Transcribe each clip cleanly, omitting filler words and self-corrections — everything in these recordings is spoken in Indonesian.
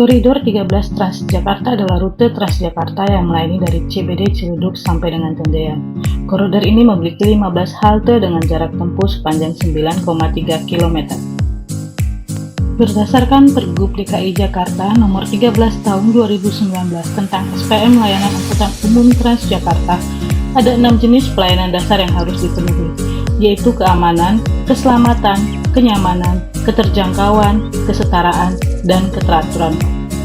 Koridor 13 Transjakarta adalah rute Transjakarta yang melayani dari CBD Ciledug sampai dengan Tendean. Koridor ini memiliki 15 halte dengan jarak tempuh sepanjang 9,3 km. Berdasarkan Pergub DKI Jakarta Nomor 13 Tahun 2019 tentang SPM Layanan Angkutan Umum Transjakarta, ada 6 jenis pelayanan dasar yang harus dipenuhi, yaitu keamanan, keselamatan, kenyamanan, keterjangkauan, kesetaraan, dan keteraturan.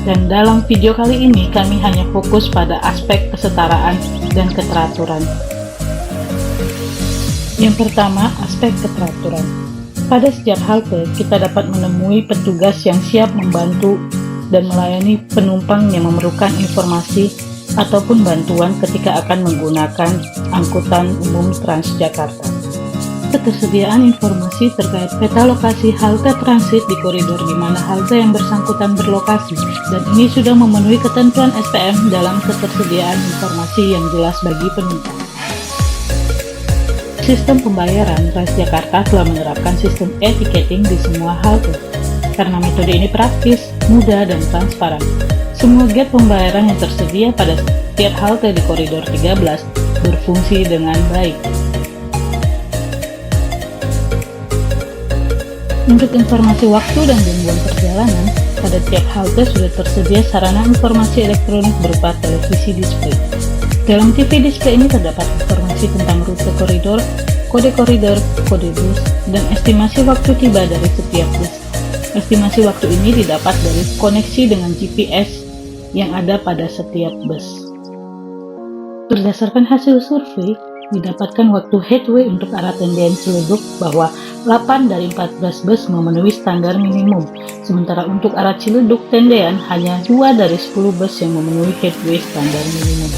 Dan dalam video kali ini kami hanya fokus pada aspek kesetaraan dan keteraturan. Yang pertama, aspek keteraturan. Pada setiap halte, kita dapat menemui petugas yang siap membantu dan melayani penumpang yang memerlukan informasi ataupun bantuan ketika akan menggunakan angkutan umum Transjakarta. Ketersediaan informasi terkait peta lokasi halte transit di koridor di mana halte yang bersangkutan berlokasi, dan ini sudah memenuhi ketentuan SPM dalam ketersediaan informasi yang jelas bagi penumpang. Sistem pembayaran Transjakarta telah menerapkan sistem e-ticketing di semua halte. Karena metode ini praktis, mudah, dan transparan, semua gate pembayaran yang tersedia pada setiap halte di koridor 13 berfungsi dengan baik. Untuk informasi waktu dan gangguan perjalanan, pada tiap halte sudah tersedia sarana informasi elektronik berupa televisi display. Dalam TV display ini terdapat informasi tentang rute koridor, kode koridor, kode bus, dan estimasi waktu tiba dari setiap bus. Estimasi waktu ini didapat dari koneksi dengan GPS yang ada pada setiap bus. Berdasarkan hasil survei, didapatkan waktu headway untuk arah Tendean Ciledug bahwa 8 dari 14 bus memenuhi standar minimum, sementara untuk arah Ciledug Tendean hanya 2 dari 10 bus yang memenuhi headway standar minimum,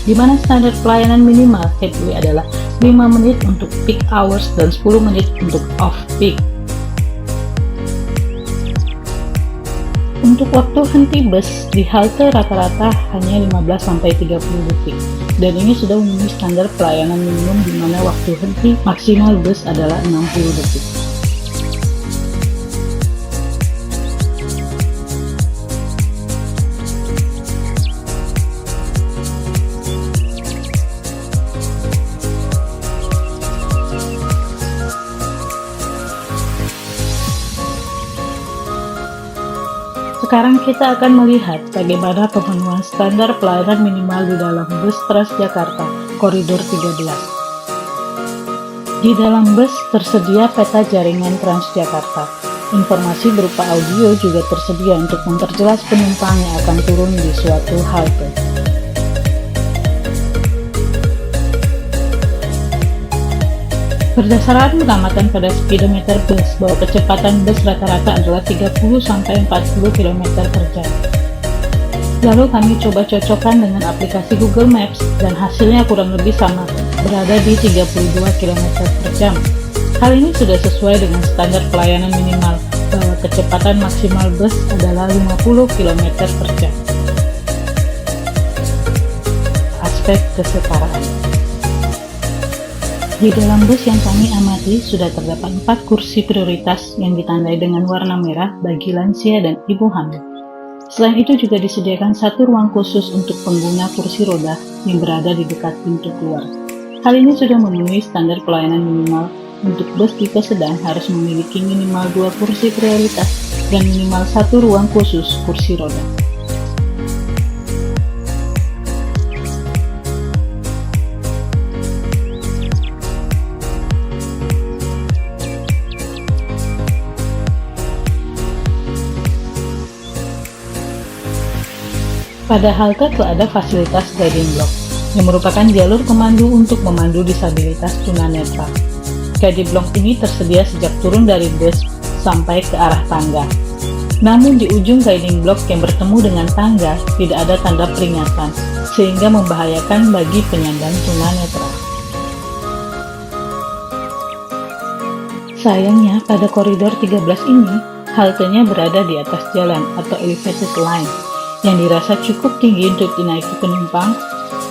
di mana standar pelayanan minimal headway adalah 5 menit untuk peak hours dan 10 menit untuk off-peak. Untuk waktu henti bus di halte rata-rata hanya 15-30 detik, dan ini sudah memenuhi standar pelayanan minimum di mana waktu henti maksimal bus adalah 60 detik. Sekarang kita akan melihat bagaimana pemenuhan standar pelayanan minimal di dalam bus Transjakarta Koridor 13. Di dalam bus tersedia peta jaringan Transjakarta. Informasi berupa audio juga tersedia untuk memperjelas penumpang yang akan turun di suatu halte. Berdasarkan pengamatan pada speedometer bus bahwa kecepatan bus rata-rata adalah 30-40 km per jam. Lalu kami coba cocokkan dengan aplikasi Google Maps dan hasilnya kurang lebih sama, berada di 32 km per jam. Hal ini sudah sesuai dengan standar pelayanan minimal bahwa kecepatan maksimal bus adalah 50 km per jam. Aspek kesetaraan. Di dalam bus yang kami amati sudah terdapat 4 kursi prioritas yang ditandai dengan warna merah bagi lansia dan ibu hamil. Selain itu juga disediakan 1 ruang khusus untuk pengguna kursi roda yang berada di dekat pintu keluar. Hal ini sudah memenuhi standar pelayanan minimal. Untuk bus tipe sedang harus memiliki minimal 2 kursi prioritas dan minimal 1 ruang khusus kursi roda. Pada halte telah ada fasilitas guiding block, yang merupakan jalur pemandu untuk memandu disabilitas tunanetra. Guiding block ini tersedia sejak turun dari bus sampai ke arah tangga. Namun di ujung guiding block yang bertemu dengan tangga tidak ada tanda peringatan, sehingga membahayakan bagi penyandang tunanetra. Sayangnya pada koridor 13 ini, haltenya berada di atas jalan atau elevated line, yang dirasa cukup tinggi untuk dinaiki penumpang,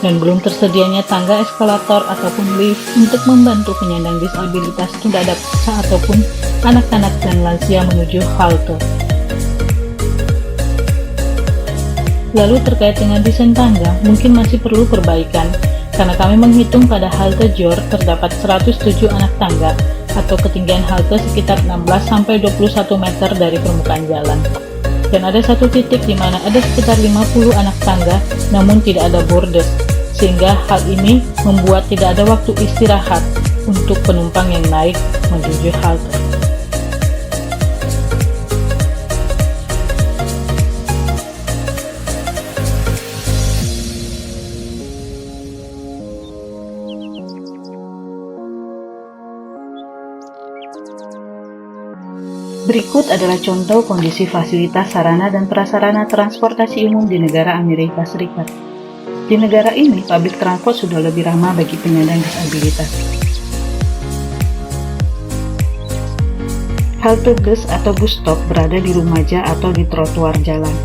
dan belum tersedianya tangga eskalator ataupun lift untuk membantu penyandang disabilitas tunadaksa ataupun anak-anak dan lansia menuju halte. Lalu terkait dengan desain tangga, mungkin masih perlu perbaikan, karena kami menghitung pada halte Jor terdapat 107 anak tangga, atau ketinggian halte sekitar 16-21 meter dari permukaan jalan. Dan ada satu titik di mana ada sekitar 50 anak tangga, namun tidak ada bordes, sehingga hal ini membuat tidak ada waktu istirahat untuk penumpang yang naik menuju halte. Berikut adalah contoh kondisi fasilitas sarana dan prasarana transportasi umum di negara Amerika Serikat. Di negara ini, public transport sudah lebih ramah bagi penyandang disabilitas. Halte bus atau bus stop berada di rumaja atau di trotoar jalan,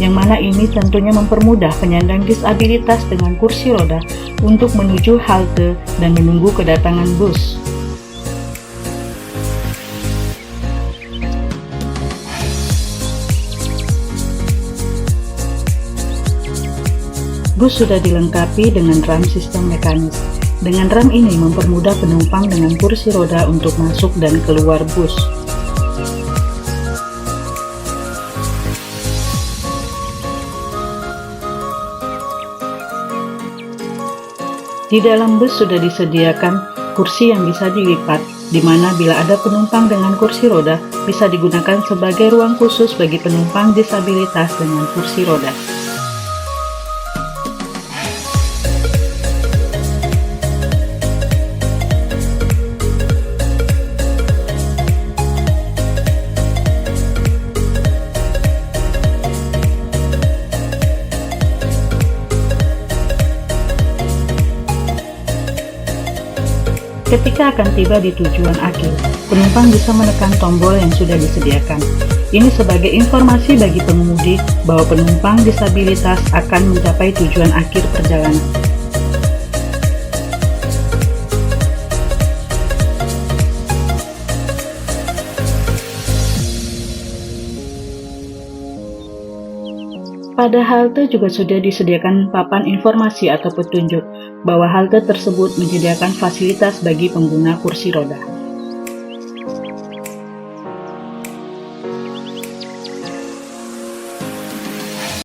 yang mana ini tentunya mempermudah penyandang disabilitas dengan kursi roda untuk menuju halte dan menunggu kedatangan bus. Bus sudah dilengkapi dengan ram sistem mekanis. Dengan ram ini mempermudah penumpang dengan kursi roda untuk masuk dan keluar bus. Di dalam bus sudah disediakan kursi yang bisa dilipat, di mana bila ada penumpang dengan kursi roda, bisa digunakan sebagai ruang khusus bagi penumpang disabilitas dengan kursi roda. Ketika akan tiba di tujuan akhir, penumpang bisa menekan tombol yang sudah disediakan. Ini sebagai informasi bagi pengemudi bahwa penumpang disabilitas akan mencapai tujuan akhir perjalanan. Pada halte juga sudah disediakan papan informasi atau petunjuk bahwa halte tersebut menyediakan fasilitas bagi pengguna kursi roda.